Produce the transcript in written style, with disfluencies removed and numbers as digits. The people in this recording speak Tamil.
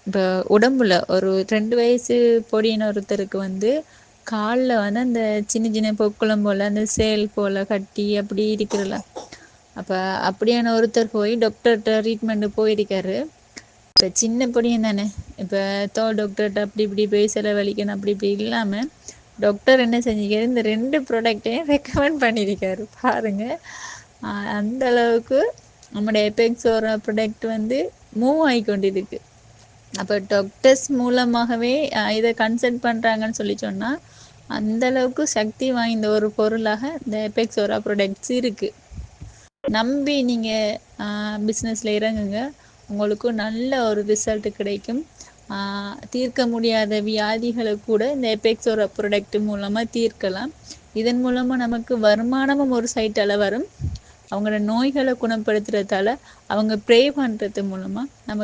இப்போ உடம்புல ஒரு 2 வயசு பொடியின ஒருத்தருக்கு வந்து காலில் வந்து அந்த சின்ன சின்ன பொக்குளம் போல் அந்த சேல் போல் கட்டி அப்படி இருக்கிறல. அப்போ அப்படியான ஒருத்தர் போய் டாக்டர்கிட்ட ட்ரீட்மெண்ட்டு போயிருக்காரு. இப்போ சின்ன பொடியும் தானே, இப்போ டாக்டர்கிட்ட அப்படி இப்படி போய் செலவழிக்கணும் அப்படி இப்படி இல்லாமல் டாக்டர் என்ன செஞ்சிருக்காரு, இந்த 2 ப்ராடக்டையும் ரெக்கமெண்ட் பண்ணியிருக்காரு பாருங்க. அந்த அளவுக்கு நம்முடைய எபெக்ஸோரா ப்ராடக்ட் வந்து மூவ் ஆகிக்கொண்டிருக்கு. அப்போ டாக்டர்ஸ் மூலமாகவே இதை கன்சல்ட் பண்ணுறாங்கன்னு சொல்லி சொன்னால் அந்த அளவுக்கு சக்தி வாய்ந்த ஒரு பொருளாக இந்த எபெக்ஸோரா ப்ராடக்ட்ஸ் இருக்குது. நம்பி நீங்கள் பிஸ்னஸில் இறங்குங்க, உங்களுக்கு நல்ல ஒரு ரிசல்ட் கிடைக்கும். தீர்க்க முடியாத வியாதிகளை கூட இந்த எபெக்ஸோரா ப்ராடக்ட் மூலமாக தீர்க்கலாம். இதன் மூலமாக நமக்கு வருமானமும் ஒரு சைட்டால் வரும். அவங்களோட நோய்களை குணப்படுத்துறதால அவங்க ப்ரே பண்ணுறது மூலமாக நமக்கு